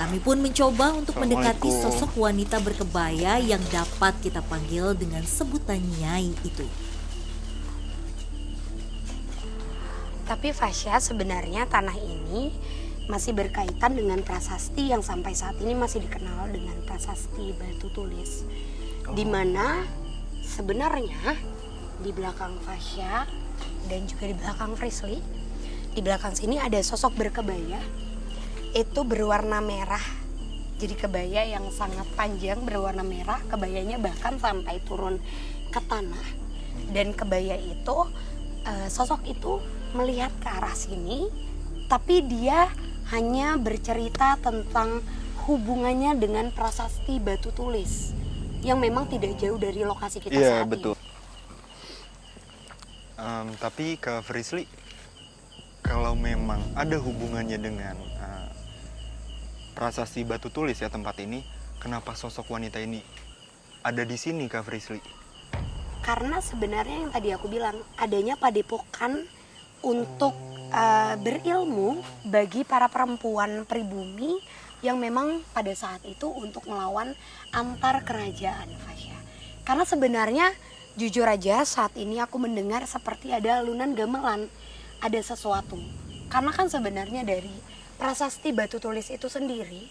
Kami pun mencoba untuk mendekati Assalamualaikum. sosok wanita berkebaya yang dapat kita panggil dengan sebutan Nyai itu. Tapi Fasya, sebenarnya tanah ini masih berkaitan dengan prasasti yang sampai saat ini masih dikenal dengan prasasti batu tulis. Di mana sebenarnya di belakang Fasya dan juga di belakang Frisly, di belakang sini ada sosok berkebaya. Itu berwarna merah. Jadi kebaya yang sangat panjang berwarna merah, kebayanya bahkan sampai turun ke tanah. Dan kebaya itu, sosok itu melihat ke arah sini, tapi dia hanya bercerita tentang hubungannya dengan prasasti batu tulis yang memang tidak jauh dari lokasi kita Iya, saat betul. ini. Tapi Kak Frisly, kalau memang ada hubungannya dengan prasasti batu tulis ya tempat ini, kenapa sosok wanita ini ada di sini Kak Frisly? Karena sebenarnya yang tadi aku bilang, adanya padepokan untuk berilmu bagi para perempuan pribumi yang memang pada saat itu untuk melawan antar kerajaan, Fasya. Karena sebenarnya jujur aja saat ini aku mendengar seperti ada alunan gamelan, ada sesuatu. Karena kan sebenarnya dari prasasti batu tulis itu sendiri,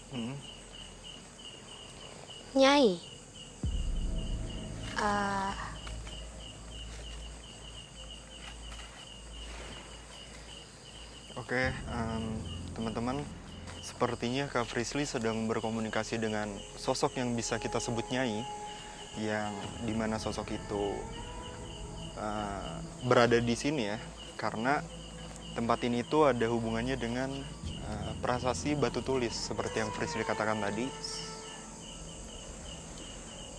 Nyai, Oke, teman-teman, sepertinya Kak Frisly sedang berkomunikasi dengan sosok yang bisa kita sebut Nyai, yang dimana sosok itu berada di sini ya, karena tempat ini itu ada hubungannya dengan prasasti batu tulis seperti yang Frisly katakan tadi.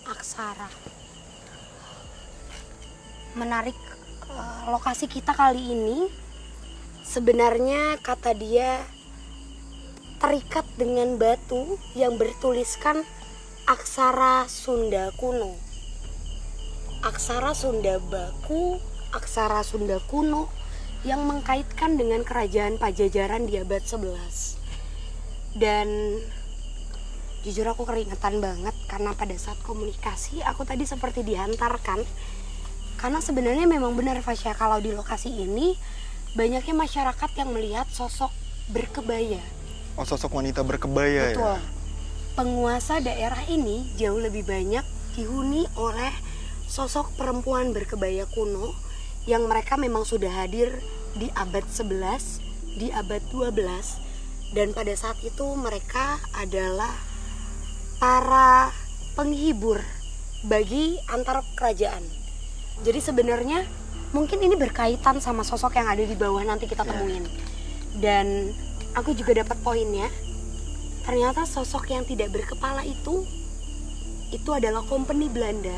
aksara. Menarik, lokasi kita kali ini sebenarnya kata dia terikat dengan batu yang bertuliskan aksara Sunda kuno. Aksara Sunda baku, aksara Sunda kuno yang mengkaitkan dengan kerajaan Pajajaran di abad 11. Dan jujur aku keringetan banget karena pada saat komunikasi aku tadi seperti dihantarkan. Karena sebenarnya memang benar Fasya, kalau di lokasi ini banyaknya masyarakat yang melihat sosok berkebaya. Oh, sosok wanita berkebaya. Betul. Ya? Penguasa daerah ini jauh lebih banyak dihuni oleh sosok perempuan berkebaya kuno yang mereka memang sudah hadir di abad 11, di abad 12, dan pada saat itu mereka adalah para penghibur bagi antar kerajaan. Jadi sebenarnya mungkin ini berkaitan sama sosok yang ada di bawah nanti kita temuin. Dan aku juga dapat poinnya. Ternyata sosok yang tidak berkepala itu adalah kompeni Belanda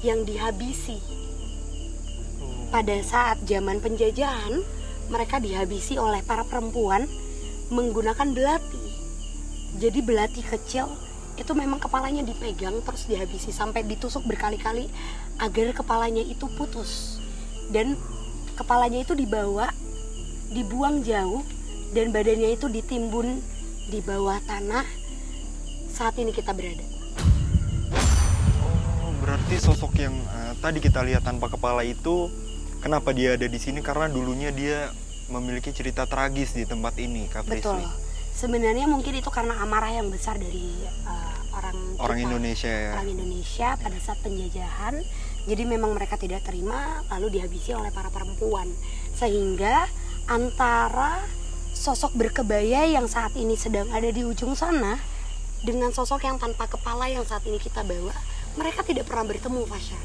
yang dihabisi. Pada saat zaman penjajahan, mereka dihabisi oleh para perempuan menggunakan belati. Jadi belati kecil itu memang kepalanya dipegang terus dihabisi sampai ditusuk berkali-kali agar kepalanya itu putus. Dan kepalanya itu dibuang jauh, dan badannya itu ditimbun di bawah tanah saat ini kita berada. Oh, berarti sosok yang tadi kita lihat tanpa kepala itu, kenapa dia ada di sini? Karena dulunya dia memiliki cerita tragis di tempat ini, Kak Frisly. Betul. Sebenarnya mungkin itu karena amarah yang besar dari orang Indonesia ya. Orang Indonesia pada saat penjajahan. Jadi memang mereka tidak terima, lalu dihabisi oleh para perempuan. Sehingga antara sosok berkebaya yang saat ini sedang ada di ujung sana dengan sosok yang tanpa kepala yang saat ini kita bawa, mereka tidak pernah bertemu, Fasya.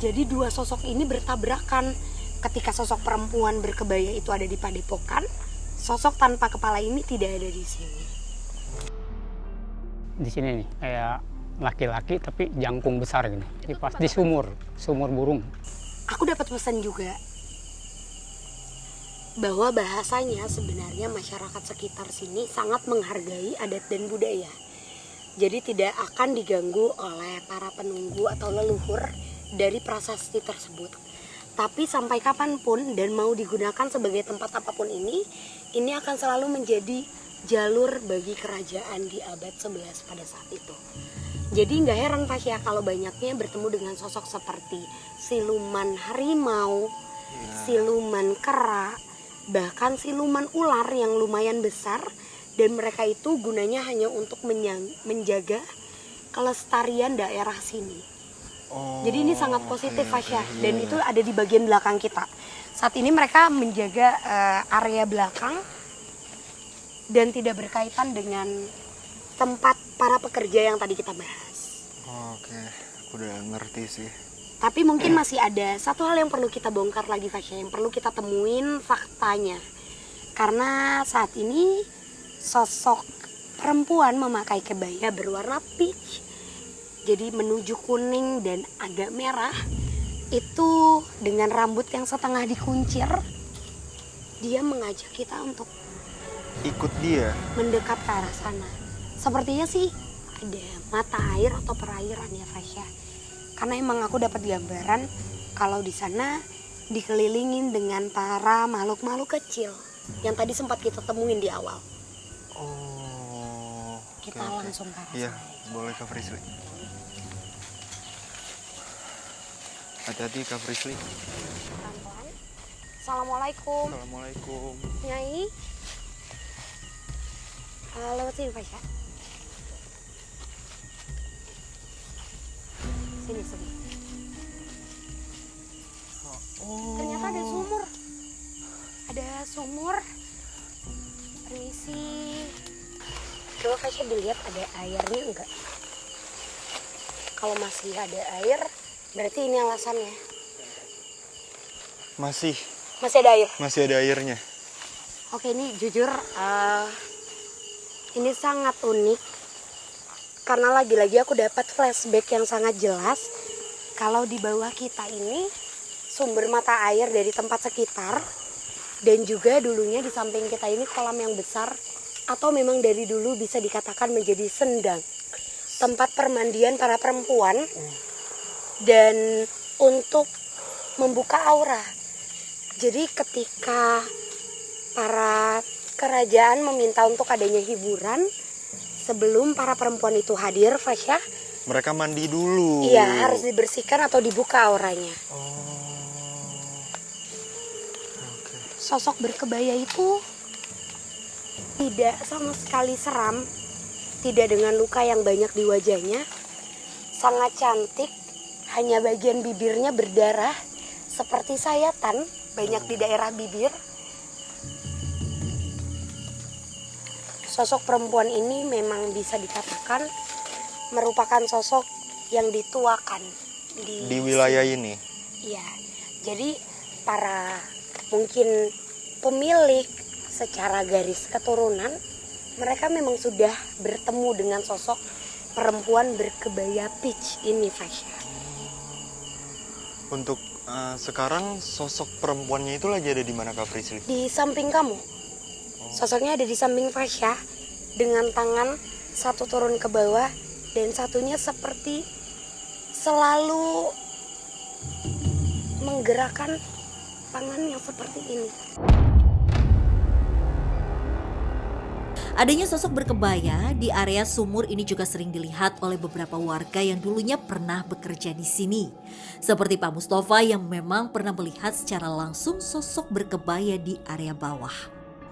Jadi dua sosok ini bertabrakan. Ketika sosok perempuan berkebaya itu ada di padepokan, sosok tanpa kepala ini tidak ada di sini. Di sini nih kayak laki-laki tapi jangkung besar gini. Pas di sumur burung. Aku dapat pesan juga bahwa bahasanya sebenarnya masyarakat sekitar sini sangat menghargai adat dan budaya. Jadi tidak akan diganggu oleh para penunggu atau leluhur dari prasasti tersebut. Tapi sampai kapanpun dan mau digunakan sebagai tempat apapun ini akan selalu menjadi jalur bagi kerajaan di abad 11 pada saat itu. Jadi nggak heran Fasya kalau banyaknya bertemu dengan sosok seperti siluman harimau, siluman kera, bahkan siluman ular yang lumayan besar, dan mereka itu gunanya hanya untuk menjaga kelestarian daerah sini. Jadi ini sangat positif Fasya, dan itu ada di bagian belakang kita. Saat ini mereka menjaga area belakang dan tidak berkaitan dengan tempat para pekerja yang tadi kita bahas. Oke, udah ngerti sih. Tapi mungkin masih ada satu hal yang perlu kita bongkar lagi Fasya, yang perlu kita temuin faktanya. Karena saat ini sosok perempuan memakai kebaya berwarna peach, jadi menuju kuning dan agak merah, itu dengan rambut yang setengah dikuncir. Dia mengajak kita untuk Ikut dia. mendekat ke arah sana. Sepertinya sih ada mata air atau perairan ya Fasya. Karena emang aku dapat gambaran kalau di sana dikelilingin dengan para makhluk-makhluk kecil yang tadi sempat kita temuin di awal. Oh. Kita langsung ke arah Iya, sana. boleh Kak Frisly. Hati-hati Kak Frisly. Pelan-pelan. Assalamualaikum. Assalamualaikum. Nyai. Lewat sini Fasya. Sini. Ternyata ada sumur. Ada sumur. Permisi. Coba Fasya dilihat ada airnya enggak? Kalau masih ada air, berarti ini alasannya. Masih Masih ada air. masih ada airnya. Oke, ini jujur ini sangat unik karena lagi-lagi aku dapat flashback yang sangat jelas kalau di bawah kita ini sumber mata air dari tempat sekitar, dan juga dulunya di samping kita ini kolam yang besar atau memang dari dulu bisa dikatakan menjadi sendang, tempat permandian para perempuan dan untuk membuka aura. Jadi ketika para kerajaan meminta untuk adanya hiburan sebelum para perempuan itu hadir, Fasya, Mereka mandi dulu. iya harus dibersihkan atau dibuka auranya. Oke. Sosok berkebaya itu tidak sama sekali seram, tidak dengan luka yang banyak di wajahnya, sangat cantik, hanya bagian bibirnya berdarah seperti sayatan banyak di daerah bibir. Sosok perempuan ini memang bisa dikatakan merupakan sosok yang dituakan Di wilayah ini. Iya, jadi para mungkin pemilik secara garis keturunan, mereka memang sudah bertemu dengan sosok perempuan berkebaya peach ini, Fasya. Untuk sekarang sosok perempuannya itu lagi ada di mana Kak Frisly? Di samping kamu, sosoknya ada di samping Fasya dengan tangan satu turun ke bawah dan satunya seperti selalu menggerakkan tangannya seperti ini. Adanya sosok berkebaya di area sumur ini juga sering dilihat oleh beberapa warga yang dulunya pernah bekerja di sini. Seperti Pak Mustafa yang memang pernah melihat secara langsung sosok berkebaya di area bawah.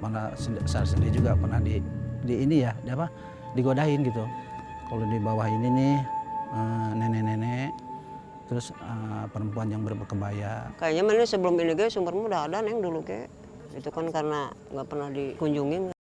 Mana saya sendiri juga pernah di ini ya, digodain gitu. Kalau di bawah ini nih nenek-nenek, terus perempuan yang berkebaya. Kayaknya mana sebelum ini guys sumbermu udah ada neng dulu ke. Itu kan karena nggak pernah dikunjungin.